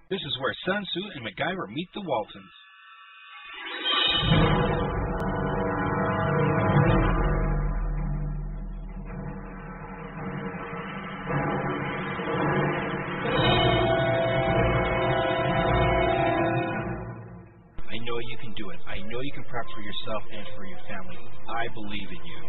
This is where Sun Tzu and MacGyver meet the Waltons. I know you can do it. I know you can prep for yourself and for your family. I believe in you.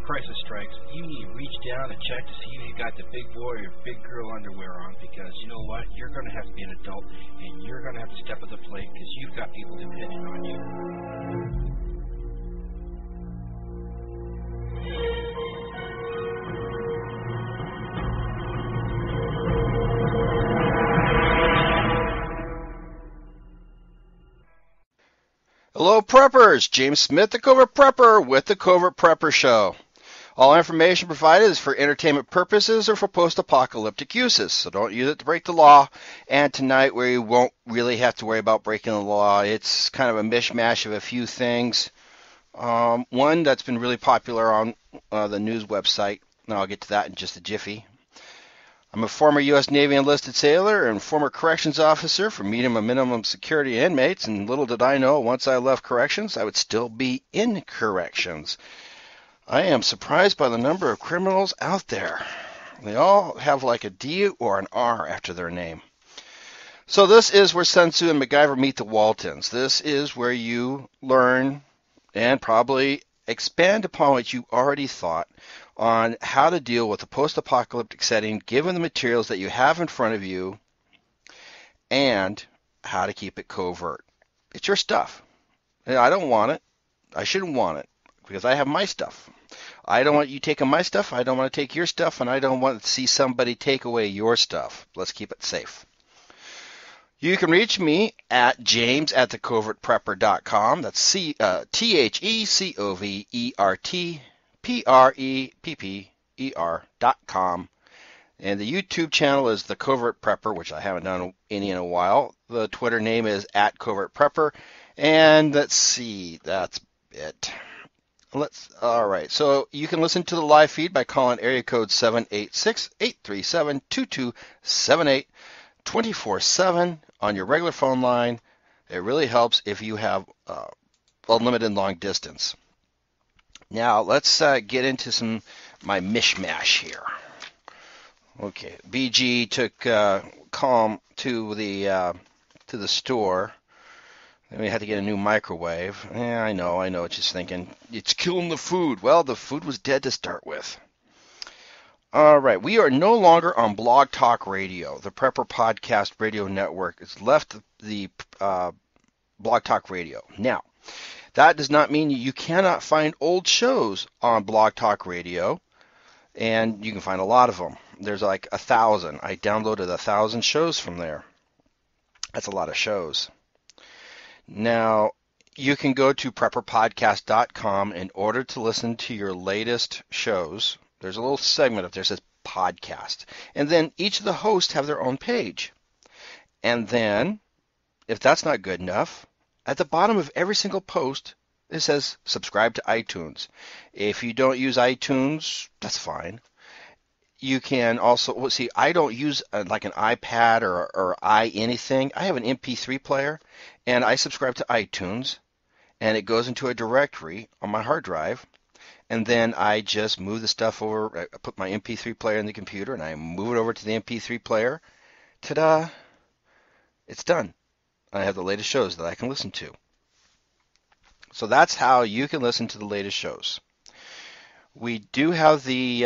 Crisis strikes, you need to reach down and check to see if you got the big boy or big girl underwear on, because you know what, you're going to have to be an adult and you're going to have to step up to the plate because you've got people depending on you. Hello Preppers, James Smith, the Covert Prepper with the Covert Prepper Show. All information provided is for entertainment purposes or for post-apocalyptic uses, so don't use it to break the law. And tonight we won't really have to worry about breaking the law. It's kind of a mishmash of a few things. One that's been really popular on the news website, and I'll get to that in just a jiffy. I'm a former U.S. Navy enlisted sailor and former corrections officer for medium and minimum security inmates, and little did I know once I left corrections I would still be in corrections. I am surprised by the number of criminals out there. They all have like a D or an R after their name. So this is where Sun Tzu and MacGyver meet the Waltons. This is where you learn and probably expand upon what you already thought on how to deal with a post-apocalyptic setting given the materials that you have in front of you and how to keep it covert. It's your stuff. I don't want it. I shouldn't want it because I have my stuff. I don't want you taking my stuff. I don't want to take your stuff, and I don't want to see somebody take away your stuff. Let's keep it safe. You can reach me at james@thecovertprepper.com. That's TheCovertPrepper.com. And the YouTube channel is The Covert Prepper, which I haven't done any in a while. The Twitter name is @CovertPrepper. And let's see, that's it. All right, so you can listen to the live feed by calling area code 786-837-2278 24/7 on your regular phone line. It really helps if you have unlimited long distance. Now let's get into my mishmash here. Okay, BG took Calm to the store. Then we had to get a new microwave. Yeah, I know what you're thinking. It's killing the food. Well, the food was dead to start with. All right, we are no longer on Blog Talk Radio. The Prepper Podcast Radio Network has left the Blog Talk Radio. Now, that does not mean you cannot find old shows on Blog Talk Radio, and you can find a lot of them. There's like 1,000. I downloaded 1,000 shows from there. That's a lot of shows. Now, you can go to prepperpodcast.com in order to listen to your latest shows. There's a little segment up there that says podcast. And then each of the hosts have their own page. And then, if that's not good enough, at the bottom of every single post, it says subscribe to iTunes. If you don't use iTunes, that's fine. You can also, see, I don't use like an iPad or anything. I have an MP3 player, and I subscribe to iTunes, and it goes into a directory on my hard drive, and then I just move the stuff over. I put my MP3 player in the computer, and I move it over to the MP3 player. Ta-da! It's done. I have the latest shows that I can listen to. So that's how you can listen to the latest shows. We do have the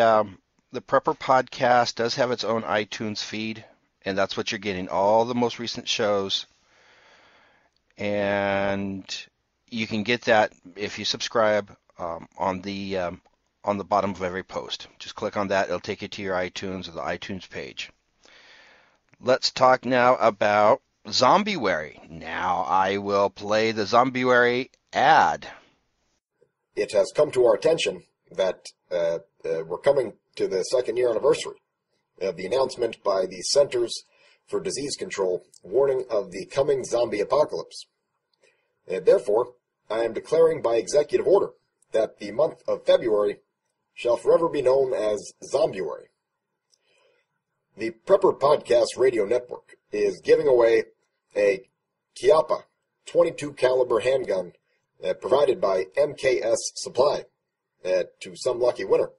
Prepper Podcast does have its own iTunes feed, and that's what you're getting, all the most recent shows. And you can get that if you subscribe on the bottom of every post. Just click on that. It'll take you to your iTunes or the iTunes page. Let's talk now about Zombiewary. Now I will play the Zombiewary ad. It has come to our attention that we're coming to the second year anniversary of the announcement by the Centers for Disease Control warning of the coming zombie apocalypse. Therefore, I am declaring by executive order that the month of February shall forever be known as Zombuary. The Prepper Podcast Radio Network is giving away a Chiappa 22 caliber handgun provided by MKS Supply to some lucky winner.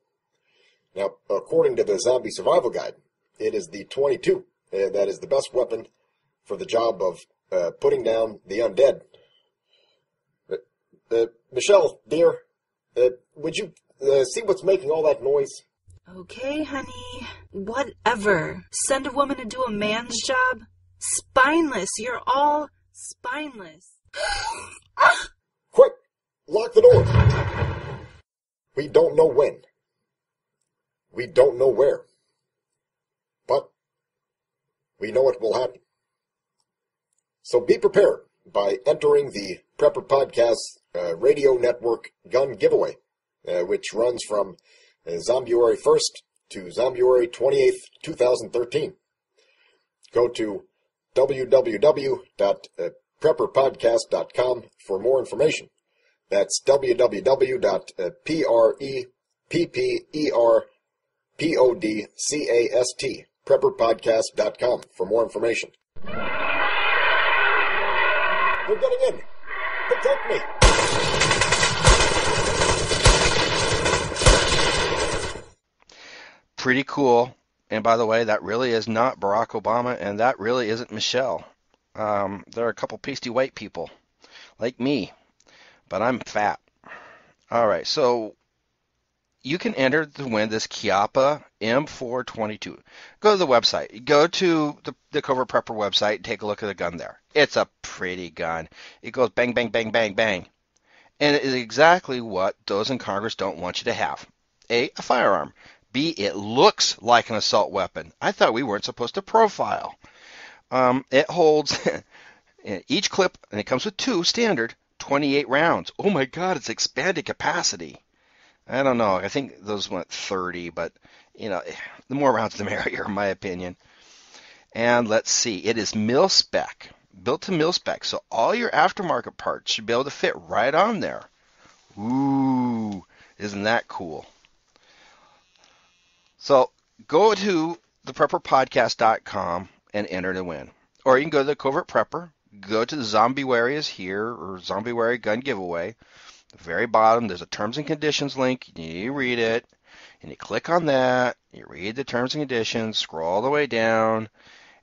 Now, according to the Zombie Survival Guide, it is the 22 that is the best weapon for the job of putting down the undead. Michelle, dear, would you see what's making all that noise? Okay, honey. Whatever. Send a woman to do a man's job? Spineless. You're all spineless. Quick! Lock the door! We don't know when. We don't know where. But we know it will happen. So be prepared by entering the Prepper Podcast Radio Network Gun Giveaway, which runs from Zombuary 1st to Zombuary 28th, 2013. Go to www.prepperpodcast.com for more information. That's www.prepperpodcast, prepperpodcast.com for more information. They're getting in. Protect me. Pretty cool. And by the way, that really is not Barack Obama, and that really isn't Michelle. There are a couple pasty white people like me, but I'm fat. All right, so you can enter to win this Chiappa M422. Go to the website. Go to the Covert Prepper website and take a look at the gun there. It's a pretty gun. It goes bang, bang, bang, bang, bang. And it is exactly what those in Congress don't want you to have. A firearm. B, it looks like an assault weapon. I thought we weren't supposed to profile. It holds each clip, and it comes with 2 standard 28 rounds. Oh my God, it's expanded capacity. I don't know. I think those went 30, but you know, the more rounds the merrier, in my opinion. And let's see, it is mil spec, built to mil spec, so all your aftermarket parts should be able to fit right on there. Ooh, isn't that cool? So go to theprepperpodcast.com and enter to win. Or you can go to the Covert Prepper, go to the Zombuary is here, or Zombuary gun giveaway. At the very bottom, there's a terms and conditions link. You read it, and you click on that. You read the terms and conditions, scroll all the way down,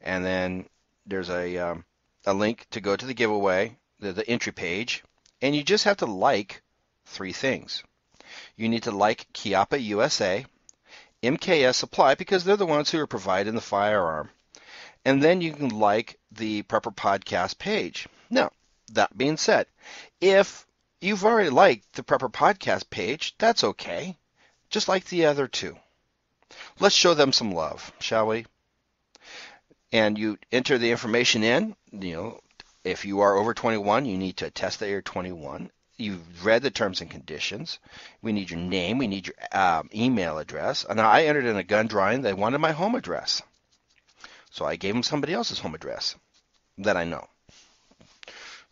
and then there's a link to go to the giveaway, the entry page, and you just have to like 3 things. You need to like Chiappa USA, MKS Supply, because they're the ones who are providing the firearm. And then you can like the Prepper Podcast page. Now, that being said, if you've already liked the Prepper Podcast page, that's okay. Just like the other 2. Let's show them some love, shall we? And you enter the information in. You know, if you are over 21, you need to attest that you're 21. You've read the terms and conditions. We need your name. We need your email address. And I entered in a gun drawing. They wanted my home address. So I gave them somebody else's home address that I know.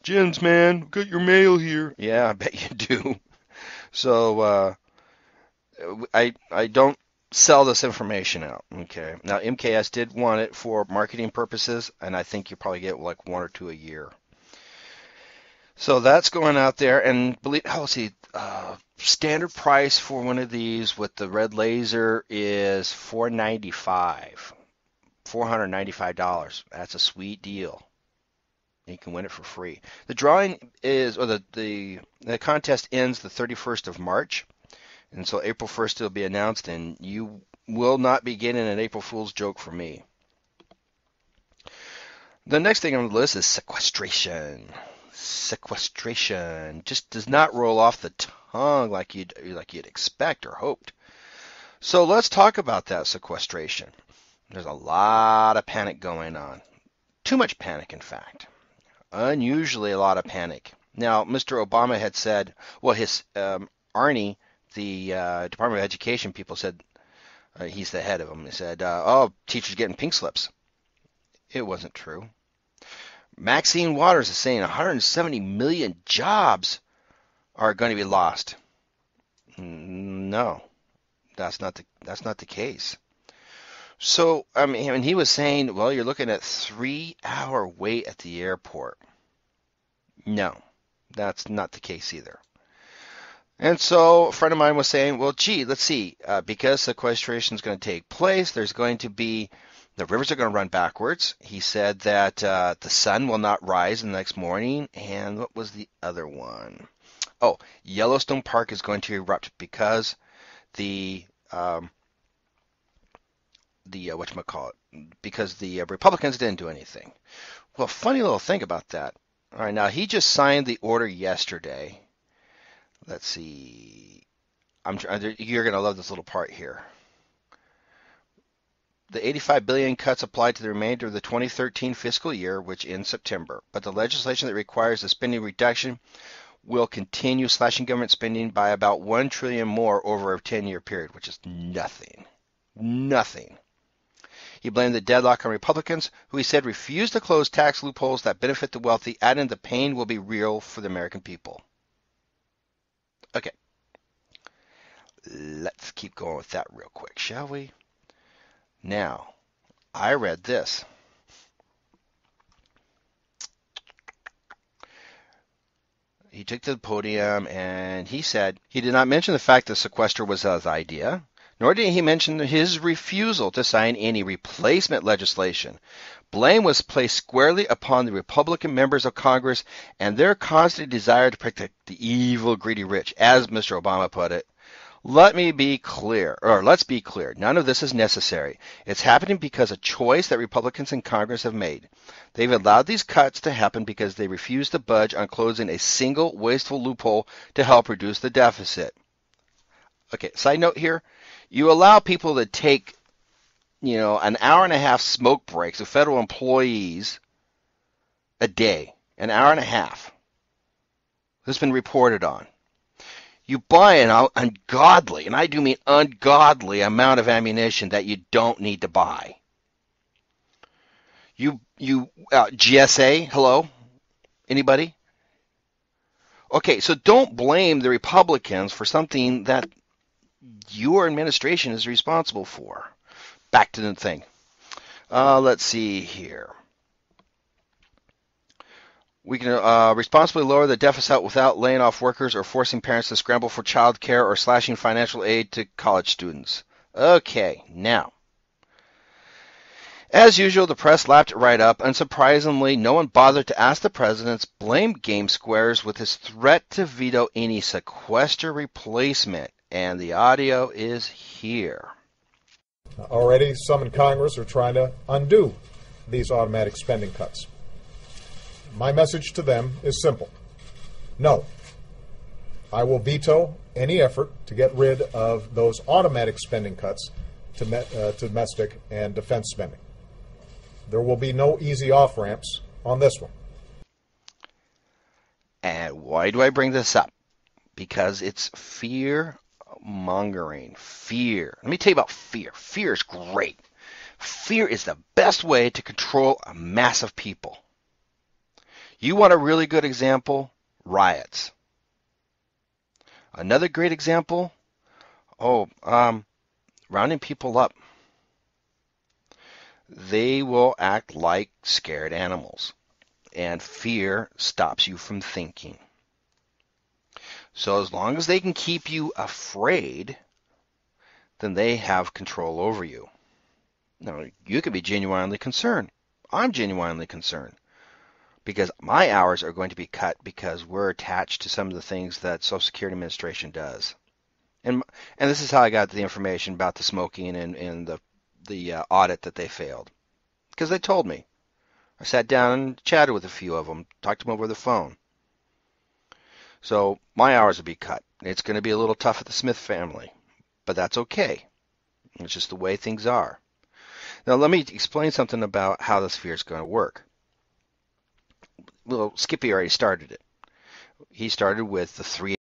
Jens, man, got your mail here. Yeah, I bet you do. So I don't sell this information out. Okay. Now, MKS did want it for marketing purposes, and I think you probably get like 1 or 2 a year. So that's going out there, and standard price for one of these with the red laser is $495. That's a sweet deal. You can win it for free. The drawing is, or the contest ends the 31st of March, and so April 1st it'll be announced, and you will not be getting an April Fool's joke from me. The next thing on the list is sequestration. Sequestration just does not roll off the tongue like you'd expect or hoped. So let's talk about that sequestration. There's a lot of panic going on. Too much panic, in fact. Unusually a lot of panic. Now, Mr. Obama had said, well, his Arnie, the Department of Education people said, he's the head of them, they said, oh, teachers getting pink slips. It wasn't true. Maxine Waters is saying 170 million jobs are going to be lost. No, that's not the case. So, I mean, and he was saying, well, you're looking at 3-hour wait at the airport. No, that's not the case either. And so a friend of mine was saying, well, gee, let's see, because sequestration is going to take place, there's going to be, the rivers are going to run backwards. He said that the sun will not rise the next morning. And what was the other one? Oh, Yellowstone Park is going to erupt because the because the Republicans didn't do anything. Well, funny little thing about that. All right, now he just signed the order yesterday. Let's see. You're going to love this little part here. The $85 billion cuts apply to the remainder of the 2013 fiscal year, which ends September. But the legislation that requires the spending reduction will continue slashing government spending by about $1 trillion more over a 10-year period, which is nothing. Nothing. He blamed the deadlock on Republicans, who he said refused to close tax loopholes that benefit the wealthy, adding the pain will be real for the American people. Okay. Let's keep going with that real quick, shall we? Now, I read this. He took to the podium and he said he did not mention the fact that sequester was his idea, nor did he mention his refusal to sign any replacement legislation. Blame was placed squarely upon the Republican members of Congress and their constant desire to protect the evil, greedy rich, as Mr. Obama put it. Let's be clear. None of this is necessary. It's happening because of a choice that Republicans in Congress have made. They've allowed these cuts to happen because they refuse to budge on closing a single wasteful loophole to help reduce the deficit. Okay, side note here. You allow people to take, an hour and a half smoke breaks of federal employees a day. An hour and a half. This has been reported on. You buy an ungodly, and I do mean ungodly, amount of ammunition that you don't need to buy. GSA, hello? Anybody? Okay, so don't blame the Republicans for something that your administration is responsible for. Back to the thing. Let's see here. We can responsibly lower the deficit without laying off workers or forcing parents to scramble for child care or slashing financial aid to college students. Okay, now. As usual, the press lapped it right up. Unsurprisingly, no one bothered to ask the president's blame game squares with his threat to veto any sequester replacement. And the audio is here. Already, some in Congress are trying to undo these automatic spending cuts. My message to them is simple. No. I will veto any effort to get rid of those automatic spending cuts to domestic and defense spending. There will be no easy off-ramps on this one. And why do I bring this up? Because it's fear-mongering. Fear. Let me tell you about fear. Fear is great. Fear is the best way to control a mass of people. You want a really good example? Riots. Another great example? Rounding people up. They will act like scared animals, and fear stops you from thinking. So as long as they can keep you afraid, then they have control over you. Now, you can be genuinely concerned. I'm genuinely concerned. Because my hours are going to be cut because we're attached to some of the things that Social Security Administration does. And this is how I got the information about the smoking and the audit that they failed. Because they told me. I sat down and chatted with a few of them, talked to them over the phone. So my hours will be cut. It's going to be a little tough at the Smith family, but that's okay. It's just the way things are. Now let me explain something about how this fear is going to work. Well, Skippy already started it. he started with the 3